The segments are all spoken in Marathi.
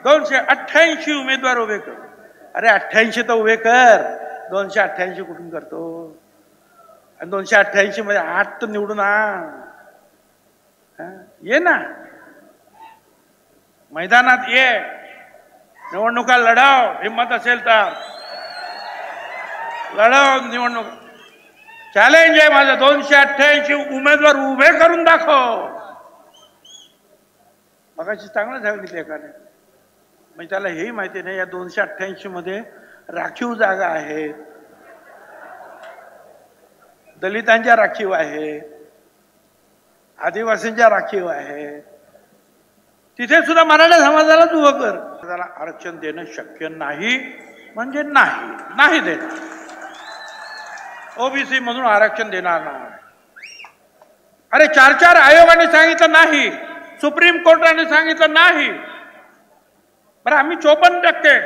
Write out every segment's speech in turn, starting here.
288 उमेदवार उभे कर. अरे 88 तर उभे कर, 288 कुठून करतो? आणि 288 मध्ये 8 तर निवडून ये ना, मैदानात ये, निवडणुका लढाव, हिम्मत असेल तर लढाव निवडणूक. चॅलेंज आहे माझं, 288 उमेदवार उभे करून दाखव. मगाशी चांगलं सांगितलं एकाने, म्हणजे त्याला हेही माहिती नाही या 288 मध्ये राखीव जागा आहेत, दलितांच्या राखीव आहे, आदिवासींच्या राखीव आहे. तिथे सुद्धा मराठा समाजालाच उभं कर. त्याला आरक्षण देणं शक्य नाही म्हणजे नाही देणार. ओबीसी मधून आरक्षण देणार नाही. अरे 4 आयोगाने सांगितलं नाही, सुप्रीम कोर्टाने सांगितलं नाही. बरं आम्ही 54%,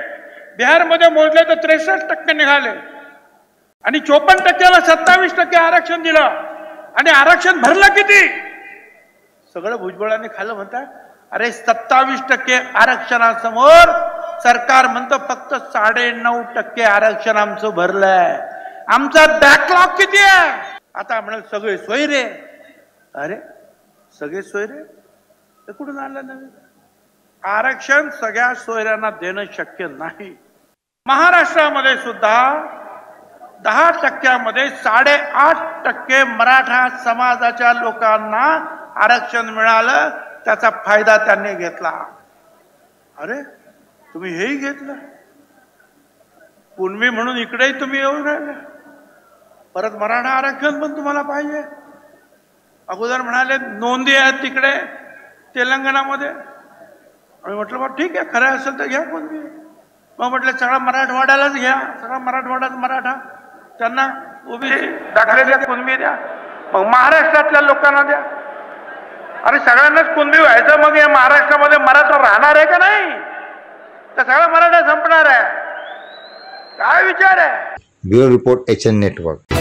बिहारमध्ये मोजले तर 63% निघाले आणि 54%ला 27% आरक्षण दिलं आणि आरक्षण भरलं किती? सगळं भुजबळाने खाल्लं म्हणतात. अरे 27% आरक्षणासमोर सरकार म्हणतं फक्त 9.5% आरक्षण आमचं भरलंय. आमचा बॅकलॉग किती आहे? आता म्हणाल सगळे सोयरे. अरे सगळे सोयरे ते कुठून आणलं नवीन? आरक्षण सगळ्या सोयऱ्यांना देणं शक्य नाही. महाराष्ट्रामध्ये सुद्धा 10% मध्ये 8.5% मराठा समाजाच्या लोकांना आरक्षण मिळालं, त्याचा फायदा त्यांनी घेतला. अरे तुम्ही हेही घेतलं, कुणबी म्हणून इकडेही तुम्ही येऊन राहिले. परत मराठा आरक्षण पण तुम्हाला पाहिजे. अगोदर म्हणाले नोंदी आहेत तिकडे तेलंगणामध्ये. आम्ही म्हटलं बा ठीक आहे, खरं असेल तर घ्या कुणबी. मग म्हटलं सगळा मराठवाड्यालाच घ्या, सगळा मराठवाड्यात मराठा, त्यांना ओबीसी दाखले द्या, कुणबी द्या. मग महाराष्ट्रातल्या लोकांना द्या. अरे सगळ्यांनाच कुणबी व्हायचं, मग या महाराष्ट्रामध्ये मराठा राहणार आहे का नाही? तर सगळा मराठा संपणार आहे. काय विचार आहे? Bureau report HN network.